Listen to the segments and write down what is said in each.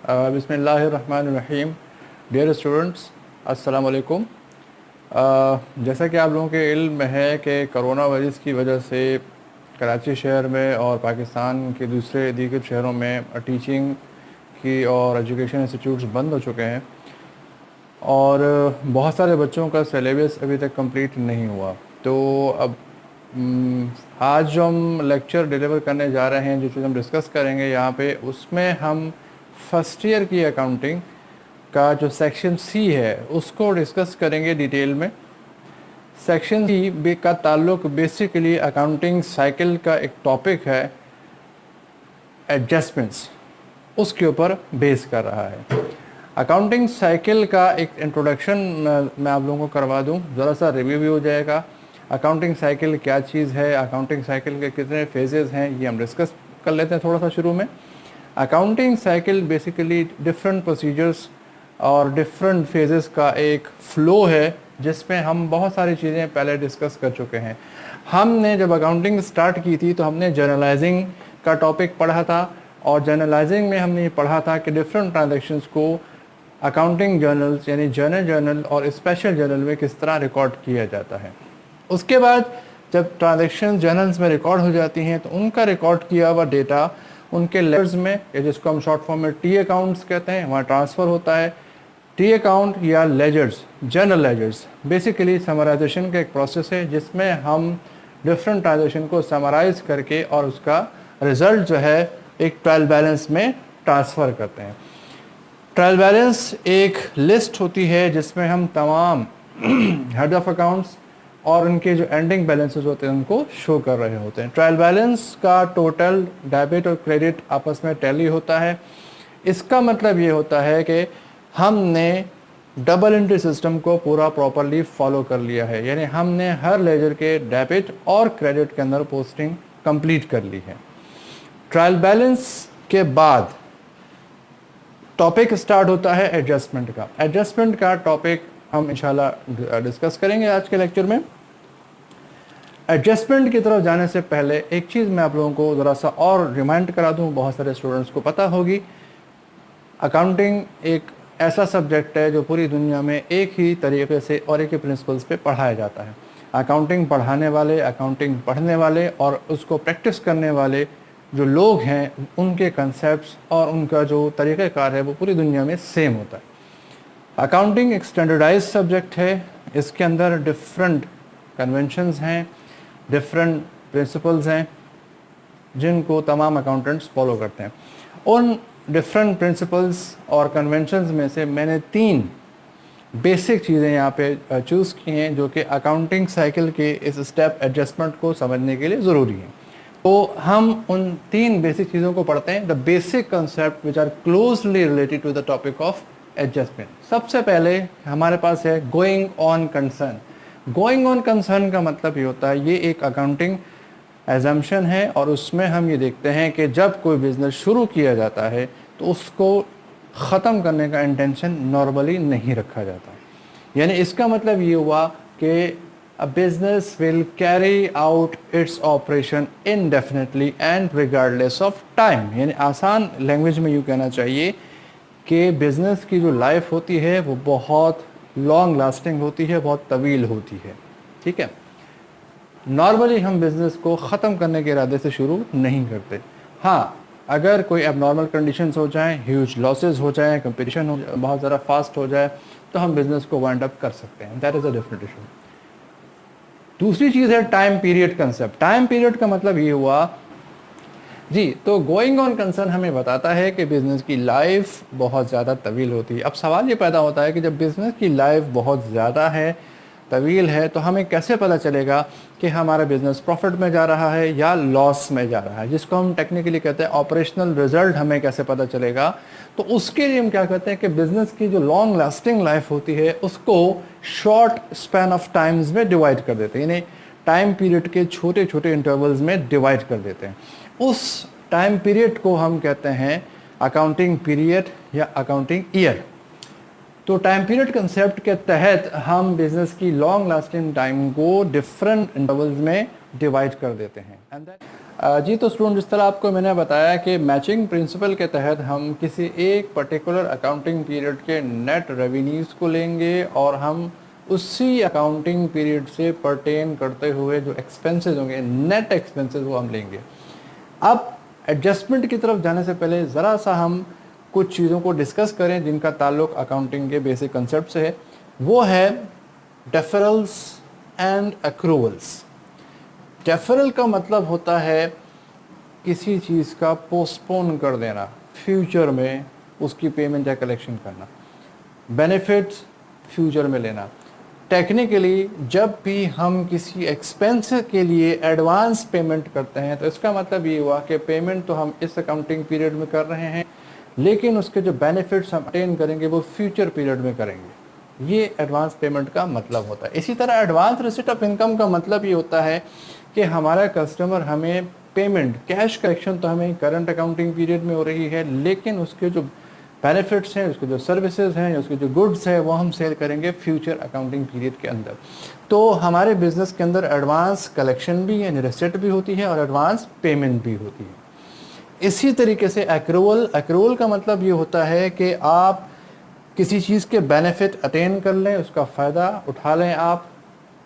बिस्मिल्लाहिर्रहमानिर्रहीम। Dear students, अस्सलाम वालेकुम। जैसा कि आप लोगों के इल्म में है कि कोरोना वायरस की वजह से कराची शहर में और पाकिस्तान के दूसरे दीगर शहरों में टीचिंग की और एजुकेशन इंस्टीट्यूट्स बंद हो चुके हैं और बहुत सारे बच्चों का सिलेबस अभी तक कंप्लीट नहीं हुआ। तो अब आज जो हम लेक्चर डिलीवर करने जा रहे हैं, जो चीज़ हम डिस्कस करेंगे यहाँ पे, उसमें हम फर्स्ट ईयर की अकाउंटिंग का जो सेक्शन सी है उसको डिस्कस करेंगे डिटेल में। सेक्शन सी का ताल्लुक बेसिकली अकाउंटिंग साइकिल का एक टॉपिक है, एडजस्टमेंट्स, उसके ऊपर बेस कर रहा है। अकाउंटिंग साइकिल का एक इंट्रोडक्शन मैं आप लोगों को करवा दूं, ज़रा सा रिव्यू भी हो जाएगा। अकाउंटिंग साइकिल क्या चीज़ है, अकाउंटिंग साइकिल के कितने फेजेस हैं, ये हम डिस्कस कर लेते हैं थोड़ा सा शुरू में। Accounting cycle basically different procedures और डिफरेंट फेजेस का एक फ़्लो है जिसमें हम बहुत सारी चीज़ें पहले डिस्कस कर चुके हैं। हमने जब अकाउंटिंग स्टार्ट की थी तो हमने जर्नलाइजिंग का टॉपिक पढ़ा था और जर्नलाइजिंग में हमने ये पढ़ा था कि डिफरेंट ट्रांजैक्शंस को अकाउंटिंग जर्नल्स यानी जर्नल और स्पेशल जर्नल में किस तरह रिकॉर्ड किया जाता है। उसके बाद जब ट्रांजैक्शन जर्नल्स में रिकॉर्ड हो जाती हैं तो उनका रिकॉर्ड किया हुआ डेटा उनके लेजर्स में, या जिसको हम शॉर्ट फॉर्म में टी अकाउंट्स कहते हैं, वहाँ ट्रांसफ़र होता है। टी अकाउंट या ledgers, journal ledgers basically summarisation का एक प्रोसेस है जिसमें हम डिफरेंट ट्रांजैक्शन को समराइज करके और उसका रिज़ल्ट जो है एक ट्रायल बैलेंस में ट्रांसफ़र करते हैं। ट्रायल बैलेंस एक लिस्ट होती है जिसमें हम तमाम हेड ऑफ अकाउंट्स और उनके जो एंडिंग बैलेंसेस होते हैं उनको शो कर रहे होते हैं। ट्रायल बैलेंस का टोटल डेबिट और क्रेडिट आपस में टैली होता है। इसका मतलब ये होता है कि हमने डबल एंट्री सिस्टम को पूरा प्रॉपरली फॉलो कर लिया है, यानी हमने हर लेजर के डेबिट और क्रेडिट के अंदर पोस्टिंग कंप्लीट कर ली है। ट्रायल बैलेंस के बाद टॉपिक स्टार्ट होता है एडजस्टमेंट का। एडजस्टमेंट का टॉपिक हम इंशाल्लाह डिस्कस करेंगे आज के लेक्चर में। एडजस्टमेंट की तरफ जाने से पहले एक चीज़ मैं आप लोगों को ज़रा सा और रिमाइंड करा दूं, बहुत सारे स्टूडेंट्स को पता होगी, अकाउंटिंग एक ऐसा सब्जेक्ट है जो पूरी दुनिया में एक ही तरीके से और एक ही प्रिंसिपल्स पे पढ़ाया जाता है। अकाउंटिंग पढ़ाने वाले, अकाउंटिंग पढ़ने वाले और उसको प्रैक्टिस करने वाले जो लोग हैं, उनके कंसेप्ट्स और उनका जो तरीक़ाकार है वो पूरी दुनिया में सेम होता है। अकाउंटिंग एक स्टैंडर्डाइज सब्जेक्ट है, इसके अंदर डिफरेंट कन्वेंशंस हैं, डिफरेंट प्रिंसिपल्स हैं जिनको तमाम अकाउंटेंट्स फॉलो करते हैं। उन डिफरेंट प्रिंसिपल्स और कन्वेंशंस में से मैंने 3 बेसिक चीज़ें यहाँ पे चूज़ की हैं जो कि अकाउंटिंग साइकिल के इस स्टेप एडजस्टमेंट को समझने के लिए ज़रूरी हैं। तो हम उन 3 बेसिक चीज़ों को पढ़ते हैं, the basic concept which are closely related to the topic of adjustment. सबसे पहले हमारे पास है going on concern. Going on concern का मतलब ये होता है, ये एक अकाउंटिंग एजम्पशन है और उसमें हम ये देखते हैं कि जब कोई बिज़नेस शुरू किया जाता है तो उसको ख़त्म करने का इंटेंशन नॉर्मली नहीं रखा जाता। यानी इसका मतलब ये हुआ कि a business will carry out its operation indefinitely and regardless of time। यानी आसान लैंग्वेज में यूँ कहना चाहिए कि बिज़नेस की जो लाइफ होती है वो बहुत लॉन्ग लास्टिंग होती है, बहुत तवील होती है। ठीक है, नॉर्मली हम बिज़नेस को ख़त्म करने के इरादे से शुरू नहीं करते। हाँ, अगर कोई एबनॉर्मल कंडीशंस हो जाएं, ह्यूज लॉसेस हो जाएं, कंपटीशन हो बहुत ज़्यादा फास्ट हो जाए तो हम बिज़नेस को वाइंड अप कर सकते हैं। That is a different issue. दूसरी चीज़ है time period concept. Time period का मतलब ये हुआ जी, तो गोइंग ऑन कंसर्न हमें बताता है कि बिज़नेस की लाइफ बहुत ज़्यादा तवील होती है। अब सवाल ये पैदा होता है कि जब बिज़नेस की लाइफ बहुत ज़्यादा है, तवील है, तो हमें कैसे पता चलेगा कि हमारा बिज़नेस प्रॉफिट में जा रहा है या लॉस में जा रहा है, जिसको हम टेक्निकली कहते हैं ऑपरेशनल रिजल्ट। हमें कैसे पता चलेगा? तो उसके लिए हम क्या करते हैं कि बिज़नेस की जो लॉन्ग लास्टिंग लाइफ होती है उसको शॉर्ट स्पैन ऑफ टाइम्स में डिवाइड कर देते हैं, यानी टाइम पीरियड के छोटे छोटे इंटरवल्स में डिवाइड कर देते हैं। उस टाइम पीरियड को हम कहते हैं अकाउंटिंग पीरियड या अकाउंटिंग ईयर। तो टाइम पीरियड कंसेप्ट के तहत हम बिज़नेस की लॉन्ग लास्टिंग टाइम को डिफरेंट इंटरवल्स में डिवाइड कर देते हैं। जी तो स्टूडेंट, जिस तरह आपको मैंने बताया कि मैचिंग प्रिंसिपल के तहत हम किसी एक पर्टिकुलर अकाउंटिंग पीरियड के नेट रेवेन्यूज़ को लेंगे और हम उसी अकाउंटिंग पीरियड से परटेन करते हुए जो एक्सपेंसेस होंगे, नेट एक्सपेंसेस, वो हम लेंगे। अब एडजस्टमेंट की तरफ जाने से पहले ज़रा सा हम कुछ चीज़ों को डिस्कस करें जिनका ताल्लुक अकाउंटिंग के बेसिक कंसेप्ट से है। वो है डेफरल्स एंड एक्रूवल्स। डेफरल का मतलब होता है किसी चीज़ का पोस्टपोन कर देना, फ्यूचर में उसकी पेमेंट या कलेक्शन करना। बेनिफिट्स फ्यूचर में लेना। टेक्निकली जब भी हम किसी एक्सपेंस के लिए एडवांस पेमेंट करते हैं तो इसका मतलब ये हुआ कि पेमेंट तो हम इस अकाउंटिंग पीरियड में कर रहे हैं, लेकिन उसके जो बेनिफिट्स हम अटेन करेंगे वो फ्यूचर पीरियड में करेंगे। ये एडवांस पेमेंट का मतलब होता है। इसी तरह एडवांस रिसीट ऑफ इनकम का मतलब ये होता है कि हमारा कस्टमर हमें पेमेंट, कैश कलेक्शन तो हमें करंट अकाउंटिंग पीरियड में हो रही है, लेकिन उसके जो बेनिफिट्स हैं, उसके जो सर्विसेज हैं, उसके जो गुड्स हैं, वो हम सेल करेंगे फ्यूचर अकाउंटिंग पीरियड के अंदर। तो हमारे बिजनेस के अंदर एडवांस कलेक्शन भी यानी रिसीट भी होती है और एडवांस पेमेंट भी होती है। इसी तरीके से एक्रूवल का मतलब ये होता है कि आप किसी चीज़ के बेनिफिट अटेन कर लें, उसका फ़ायदा उठा लें आप,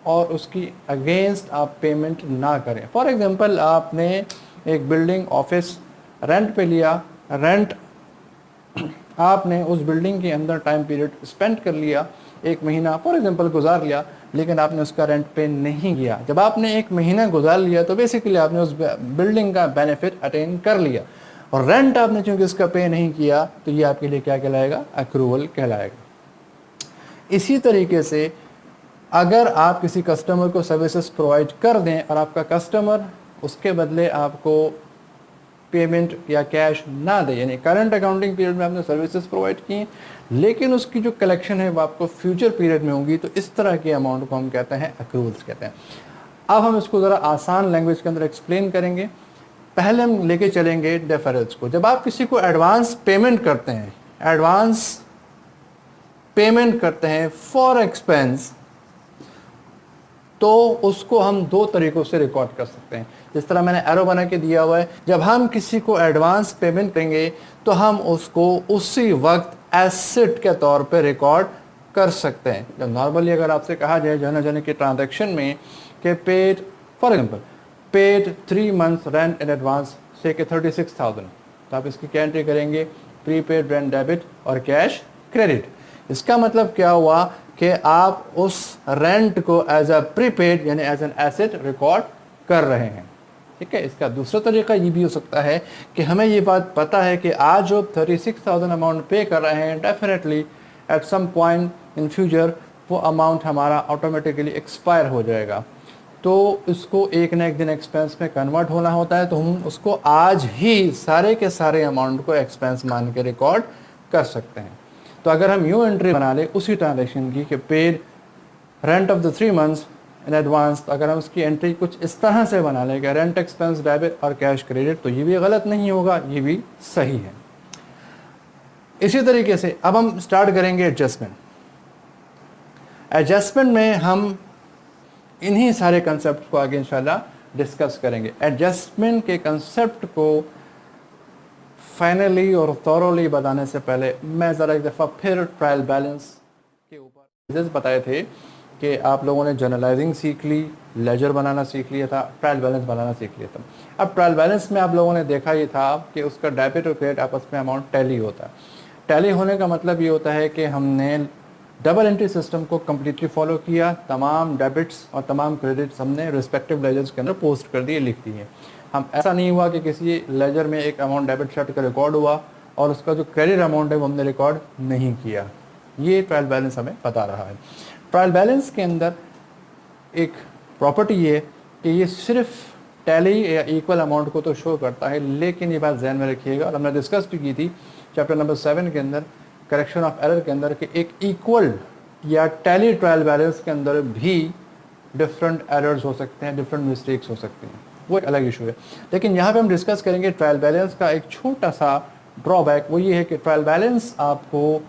और उसकी अगेंस्ट आप पेमेंट ना करें। फॉर एग्जांपल, आपने एक बिल्डिंग, ऑफिस रेंट पे लिया, रेंट आपने उस बिल्डिंग के अंदर टाइम पीरियड स्पेंड कर लिया, एक महीना फॉर एग्जांपल गुजार लिया, लेकिन आपने उसका रेंट पे नहीं किया। जब आपने एक महीना गुजार लिया तो बेसिकली आपने उस बिल्डिंग का बेनिफिट अटेन कर लिया, और रेंट आपने चूंकि इसका पे नहीं किया तो ये आपके लिए क्या कहलाएगा? एक्रूवल कहलाएगा। इसी तरीके से अगर आप किसी कस्टमर को सर्विसेज प्रोवाइड कर दें और आपका कस्टमर उसके बदले आपको पेमेंट या कैश ना दे, यानी करंट अकाउंटिंग पीरियड में आपने सर्विसेज प्रोवाइड की लेकिन उसकी जो कलेक्शन है वो आपको फ्यूचर पीरियड में होगी, तो इस तरह के अमाउंट को हम कहते हैं एक्रूवल्स कहते हैं। अब हम इसको ज़रा आसान लैंग्वेज के अंदर एक्सप्लेन करेंगे। पहले हम लेके चलेंगे डेफरल्स को। जब आप किसी को एडवांस पेमेंट करते हैं, एडवांस पेमेंट करते हैं फॉर एक्सपेंस, तो उसको हम दो तरीकों से रिकॉर्ड कर सकते हैं। जिस तरह मैंने एरो बना के दिया हुआ है, जब हम किसी को एडवांस पेमेंट करेंगे तो हम उसको उसी वक्त एसेट के तौर पे रिकॉर्ड कर सकते हैं। जब नॉर्मली अगर आपसे कहा जाए जाने जाने के ट्रांजैक्शन में कि paid, for example paid 3 months rent in advance से कि 36,000, तो आप इसकी क्या एंट्री करेंगे? प्रीपेड रेंट डेबिट और कैश क्रेडिट। इसका मतलब क्या हुआ कि आप उस रेंट को एज अ प्रीपेड यानी एज एन एसेट रिकॉर्ड कर रहे हैं। ठीक है। इसका दूसरा तरीका ये भी हो सकता है कि हमें ये बात पता है कि आज जो 36,000 अमाउंट पे कर रहे हैं, definitely at some point in future वो अमाउंट हमारा ऑटोमेटिकली एक्सपायर हो जाएगा, तो इसको एक ना एक दिन एक्सपेंस में कन्वर्ट होना होता है, तो हम उसको आज ही सारे के सारे अमाउंट को एक्सपेंस मान के रिकॉर्ड कर सकते हैं। तो अगर हम यूँ एंट्री बना ले उसी ट्रांजेक्शन की कि paid rent of the 3 months in advance, तो अगर हम उसकी एंट्री कुछ इस तरह से बना लें कि रेंट एक्सपेंस डेबिट और कैश क्रेडिट, तो ये भी गलत नहीं होगा, ये भी सही है। इसी तरीके से अब हम स्टार्ट करेंगे एडजस्टमेंट। एडजस्टमेंट में हम इन्हीं सारे कंसेप्ट को आगे इंशाल्लाह डिस्कस करेंगे। एडजस्टमेंट के कंसेप्ट को फाइनली और थॉरोली बताने से पहले मैं ज़रा एक दफ़ा फिर ट्रायल बैलेंस के ऊपर बताए थे कि आप लोगों ने जनरलाइजिंग सीख ली, लेजर बनाना सीख लिया था, ट्रायल बैलेंस बनाना सीख लिया था। अब ट्रायल बैलेंस में आप लोगों ने देखा ये था कि उसका डेबिट और क्रेडिट आपस में अमाउंट टैली होता है। टैली होने का मतलब ये होता है कि हमने डबल एंट्री सिस्टम को कम्प्लीटली फॉलो किया, तमाम डेबिट्स और तमाम क्रेडिट्स हमने रिस्पेक्टिव लेजर्स के अंदर पोस्ट कर दिए, लिख दिए। हम ऐसा नहीं हुआ कि किसी लेजर में एक अमाउंट डेबिट शर्ट का रिकॉर्ड हुआ और उसका जो क्रेडिट अमाउंट है वो हमने रिकॉर्ड नहीं किया। ये ट्रायल बैलेंस हमें बता रहा है। ट्रायल बैलेंस के अंदर एक प्रॉपर्टी ये कि ये सिर्फ टैली या इक्वल अमाउंट को तो शो करता है, लेकिन ये बात ध्यान में रखिएगा, और हमने डिस्कस भी की थी चैप्टर नंबर 7 के अंदर करेक्शन ऑफ एरर के अंदर कि एक इक्वल या टैली ट्रायल बैलेंस के अंदर भी डिफरेंट एरर्स हो सकते हैं, डिफरेंट मिस्टेक्स हो सकती हैं, वो एक अलग इशू है। लेकिन यहाँ पे हम डिस्कस करेंगे ट्रायल बैलेंस का एक छोटा सा ड्रॉबैक, वो ये है कि ट्रायल बैलेंस आपको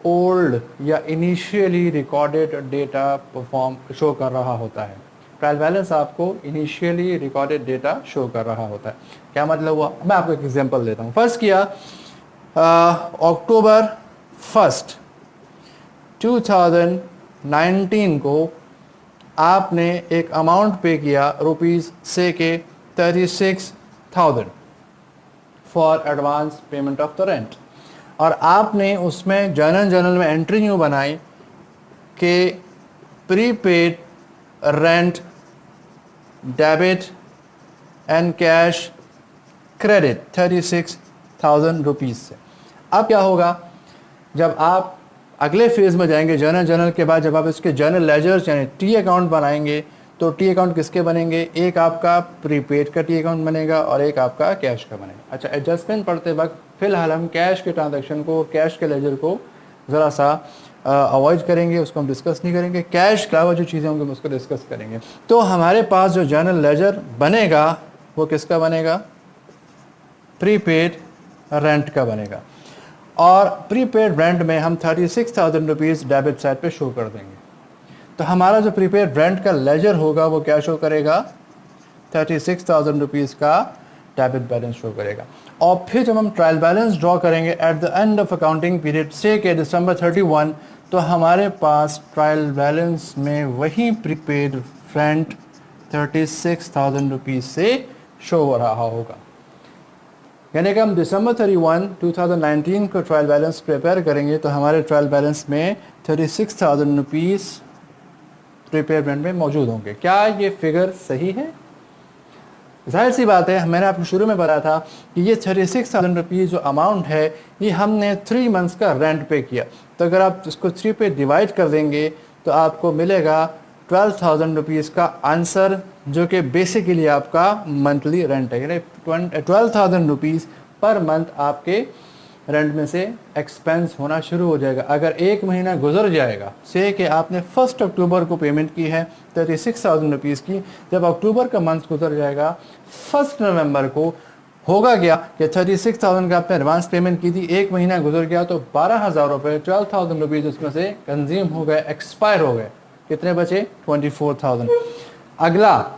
ओल्ड या initially recorded data perform show कर रहा होता है। ट्रायल बैलेंस आपको इनिशियली रिकॉर्डेड डेटा शो कर रहा होता है। क्या मतलब हुआ, मैं आपको एक एग्जांपल देता हूँ। फर्स्ट किया अक्टूबर 1 2019 को आपने एक अमाउंट पे किया रुपीज़ से के 36,000 for advance payment of the rent, और आपने उसमें जर्नल में एंट्री यूँ बनाई कि prepaid rent debit and cash credit 36,000 rupees से। अब क्या होगा, जब आप अगले फेज़ में जाएंगे जर्नल के बाद, जब आप इसके जर्नल लेजर्स यानी टी अकाउंट बनाएंगे, तो टी अकाउंट किसके बनेंगे, एक आपका प्रीपेड का टी अकाउंट बनेगा और एक आपका कैश का बनेगा। अच्छा, एडजस्टमेंट पढ़ते वक्त फ़िलहाल हम कैश के ट्रांजैक्शन को, कैश के लेजर को ज़रा सा अवॉइड करेंगे, उसको हम डिस्कस नहीं करेंगे। कैश के अलावा जो चीज़ें होंगी हम उसको डिस्कस करेंगे। तो हमारे पास जो जर्नल लेजर बनेगा वो किसका बनेगा, प्रीपेड रेंट का बनेगा, और प्रीपेड रेंट में हम 36,000 रुपीज़ डेबिट साइड पे शो कर देंगे। तो हमारा जो प्रीपेड रेंट का लेजर होगा वो क्या शो करेगा, 36,000 रुपीज़ का डेबिट बैलेंस शो करेगा। और फिर जब हम ट्रायल बैलेंस ड्रॉ करेंगे at the end of accounting period से के December 31, तो हमारे पास ट्रायल बैलेंस में वही प्रीपेड रेंट 36,000 रुपीज़ से शो हो रहा होगा। यानी कि हम December 31, 2019 को ट्रायल बैलेंस प्रिपेयर करेंगे तो हमारे ट्रायल बैलेंस में 36,000 रुपीज़ प्रीपेड रेंट में मौजूद होंगे। क्या ये फिगर सही है? जाहिर सी बात है, मैंने आपको शुरू में बताया था कि ये 36,000 रुपीज़ जो अमाउंट है ये हमने 3 मंथ्स का रेंट पे किया। तो अगर आप इसको 3 पे डिवाइड कर देंगे तो आपको मिलेगा 12,000 रुपीज़ का आंसर, जो कि बेसिकली आपका मंथली रेंट है। यानी 12,000 रुपीज़ पर मंथ आपके रेंट में से एक्सपेंस होना शुरू हो जाएगा। अगर एक महीना गुजर जाएगा, से कि आपने 1 अक्टूबर को पेमेंट की है 36,000 रुपीज़ की, जब अक्टूबर का मंथ गुजर जाएगा 1 नवंबर को होगा क्या कि 36,000 का आपने एडवांस पेमेंट की थी, एक महीना गुजर गया तो 12,000 रुपये, 12,000 रुपीज़ उसमें से कंज्यूम हो गए, एक्सपायर हो गए। कितने बचे, 24,000। अगला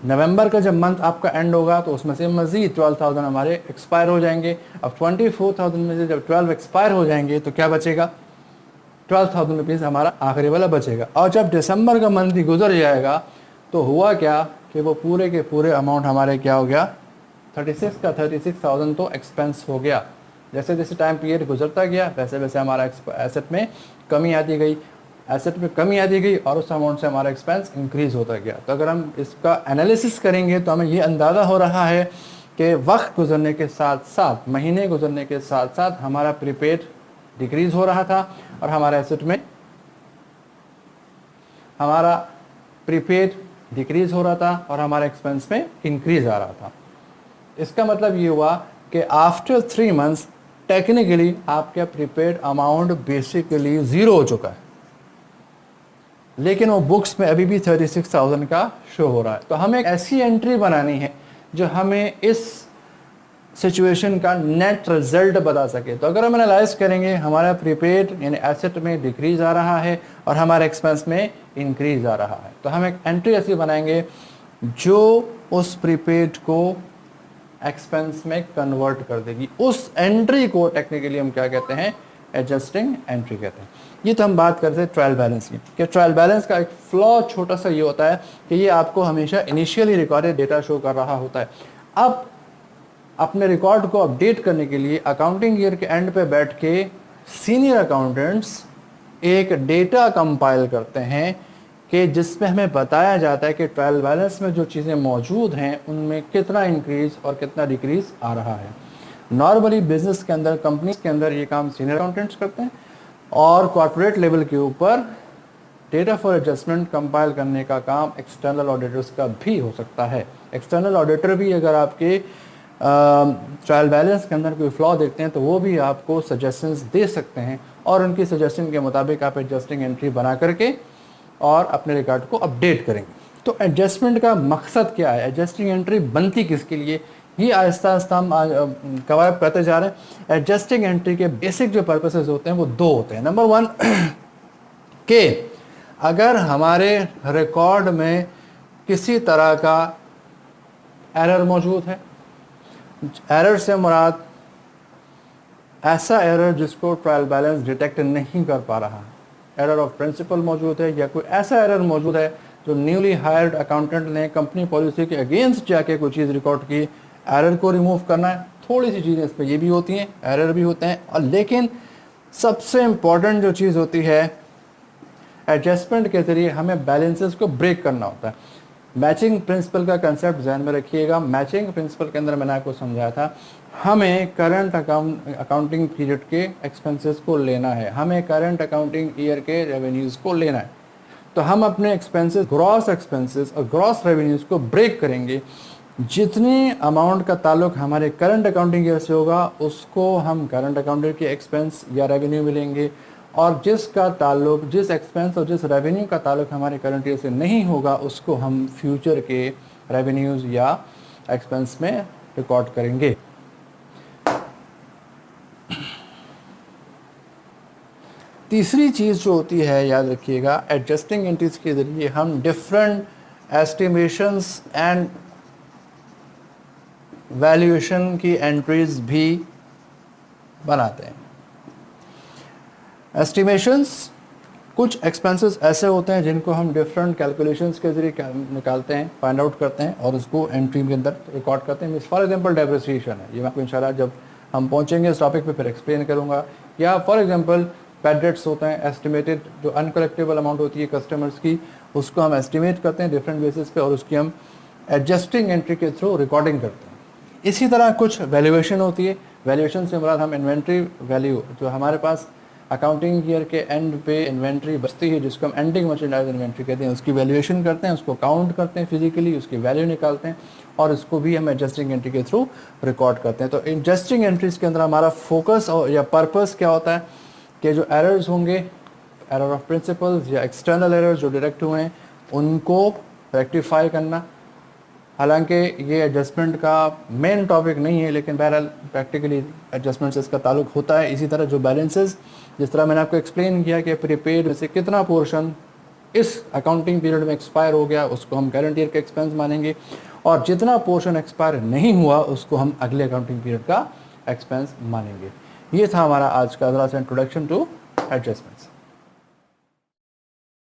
नवंबर का जब मंथ आपका एंड होगा तो उसमें से मज़ीद 12,000 हमारे एक्सपायर हो जाएंगे। अब 24,000 में से जब 12 एक्सपायर हो जाएंगे तो क्या बचेगा, 12,000 रुपीज़ हमारा आखिरी वाला बचेगा। और जब दिसंबर का मंथ ही गुजर जाएगा तो हुआ क्या कि वो पूरे के पूरे अमाउंट हमारे क्या हो गया, 36,000 तो एक्सपेंस हो गया। जैसे जैसे टाइम पीरियड गुजरता गया वैसे वैसे हमारा एसेट में कमी आती गई, और उस अमाउंट से हमारा एक्सपेंस इंक्रीज़ होता गया। तो अगर हम इसका एनालिसिस करेंगे तो हमें ये अंदाज़ा हो रहा है कि वक्त गुजरने के साथ साथ, महीने गुजरने के साथ साथ हमारा प्रीपेड डिक्रीज़ हो रहा था और हमारा एसेट में हमारा प्रीपेड डिक्रीज़ हो रहा था और हमारे एक्सपेंस में इंक्रीज़ आ रहा था। इसका मतलब ये हुआ कि आफ्टर 3 मंथ्स टेक्निकली आपका प्रीपेड अमाउंट बेसिकली ज़ीरो हो चुका है, लेकिन वो बुक्स में अभी भी 36,000 का शो हो रहा है। तो हमें एक ऐसी एंट्री बनानी है जो हमें इस सिचुएशन का नेट रिजल्ट बता सके। तो अगर हम एनालाइज करेंगे, हमारा प्रीपेड यानी एसेट में डिक्रीज आ रहा है और हमारे एक्सपेंस में इंक्रीज आ रहा है, तो हम एक एंट्री ऐसी बनाएंगे जो उस प्रीपेड को एक्सपेंस में कन्वर्ट कर देगी। उस एंट्री को टेक्निकली हम क्या कहते हैं, एडजस्टिंग एंट्री कहते हैं। ये तो हम बात करते हैं ट्रायल बैलेंस की, कि ट्रायल बैलेंस का एक फ्लॉ छोटा सा ये होता है कि ये आपको हमेशा इनिशियली रिकॉर्डेड डेटा शो कर रहा होता है। अब अपने रिकॉर्ड को अपडेट करने के लिए अकाउंटिंग ईयर के एंड पे बैठ के सीनियर अकाउंटेंट्स एक डेटा कंपाइल करते हैं कि जिसमें हमें बताया जाता है कि ट्रायल बैलेंस में जो चीज़ें मौजूद हैं उनमें कितना इंक्रीज़ और कितना डिक्रीज़ आ रहा है। नॉर्मली बिजनेस के अंदर, कंपनीज के अंदर ये काम सीनियर अकाउंटेंट्स करते हैं और कॉर्पोरेट लेवल के ऊपर डेटा फॉर एडजस्टमेंट कंपाइल करने का काम एक्सटर्नल ऑडिटर्स का भी हो सकता है। एक्सटर्नल ऑडिटर भी अगर आपके ट्रायल बैलेंस के अंदर कोई फ्लॉ देखते हैं तो वो भी आपको सजेशंस दे सकते हैं और उनकी सजेशन के मुताबिक आप एडजस्टिंग एंट्री बना करके और अपने रिकॉर्ड को अपडेट करेंगे। तो एडजस्टमेंट का मकसद क्या है, एडजस्टिंग एंट्री बनती किसके लिए, ये आहिस्ता आहिस्ता हम कवर करते जा रहे हैं। एडजस्टिंग एंट्री के बेसिक जो पर्पसेस होते हैं वो दो होते हैं। नंबर 1 कि अगर हमारे रिकॉर्ड में किसी तरह का एरर मौजूद है। एरर से मुराद ऐसा एरर जिसको ट्रायल बैलेंस डिटेक्ट नहीं कर पा रहा, एरर ऑफ प्रिंसिपल मौजूद है, या कोई ऐसा एरर मौजूद है जो न्यूली हायर्ड अकाउंटेंट ने कंपनी पॉलिसी के अगेंस्ट जाके कोई चीज़ रिकॉर्ड की, एरर को रिमूव करना है। थोड़ी सी चीज़ें इस पर ये भी होती हैं, एरर भी होते हैं, और लेकिन सबसे इम्पॉर्टेंट जो चीज़ होती है, एडजस्टमेंट के ज़रिए हमें बैलेंसेस को ब्रेक करना होता है। मैचिंग प्रिंसिपल का कंसेप्ट ध्यान में रखिएगा। मैचिंग प्रिंसिपल के अंदर मैंने आपको समझाया था, हमें करंट अकाउंटिंग पीरियड के एक्सपेंसेस को लेना है, हमें करंट अकाउंटिंग ईयर के रेवेन्यूज़ को लेना है। तो हम अपने एक्सपेंसेस और ग्रॉस रेवेन्यूज़ को ब्रेक करेंगे। जितने अमाउंट का ताल्लुक हमारे करंट अकाउंटिंग ईयर से होगा उसको हम करंट अकाउंटिंग के एक्सपेंस या रेवेन्यू मिलेंगे, और जिसका ताल्लुक, जिस एक्सपेंस और जिस रेवेन्यू का ताल्लुक हमारे करंट ईयर से नहीं होगा उसको हम फ्यूचर के रेवेन्यूज़ या एक्सपेंस में रिकॉर्ड करेंगे। तीसरी चीज़ जो होती है, याद रखिएगा, एडजस्टिंग एंट्रीज के ज़रिए हम डिफरेंट एस्टिमेशंस एंड वैल्यूएशन की एंट्रीज भी बनाते हैं। एस्टिमेशंस, कुछ एक्सपेंसेस ऐसे होते हैं जिनको हम डिफरेंट कैलकुलेशंस के ज़रिए निकालते हैं, फाइंड आउट करते हैं और उसको एंट्री के अंदर रिकॉर्ड करते हैं। फॉर एग्जांपल डेप्रिसिएशन है, ये मैं आपको इंशाल्लाह जब हम पहुंचेंगे इस टॉपिक पे फिर एक्सप्लेन करूंगा। या फॉर एग्जांपल बैड डेट्स होते हैं, एस्टिमेटेड जो अनकलेक्टेबल अमाउंट होती है कस्टमर्स की, उसको हम एस्टिमेट करते हैं डिफरेंट बेसिस पे और उसकी हम एडजस्टिंग एंट्री के थ्रू रिकॉर्डिंग करते हैं। इसी तरह कुछ वैल्यूएशन होती है। वैल्यूएशन से मुराद हम इन्वेंट्री वैल्यू, जो हमारे पास अकाउंटिंग ईयर के एंड पे इन्वेंट्री बचती है जिसको हम एंडिंग मर्चेंडाइज इन्वेंट्री कहते हैं, उसकी वैल्यूएशन करते हैं, उसको काउंट करते हैं फिजिकली, उसकी वैल्यू निकालते हैं और इसको भी हम एडजस्टिंग एंट्री के थ्रू रिकॉर्ड करते हैं। तो एडजस्टिंग एंट्रीज के अंदर हमारा फोकस और या पर्पस क्या होता है कि जो एरर्स होंगे, एरर ऑफ प्रिंसिपल्स या एक्सटर्नल एरर्स जो डायरेक्ट हुए हैं उनको रेक्टिफाई करना। हालांकि ये एडजस्टमेंट का मेन टॉपिक नहीं है, लेकिन बहरहाल प्रैक्टिकली एडजस्टमेंट से इसका ताल्लुक होता है। इसी तरह जो बैलेंसेस, जिस तरह मैंने आपको एक्सप्लेन किया कि प्रीपेड में से कितना पोर्शन इस अकाउंटिंग पीरियड में एक्सपायर हो गया उसको हम करंट ईयर के एक्सपेंस मानेंगे, और जितना पोर्शन एक्सपायर नहीं हुआ उसको हम अगले अकाउंटिंग पीरियड का एक्सपेंस मानेंगे। ये था हमारा आज का ज़रा सा इंट्रोडक्शन टू एडजस्टमेंट्स।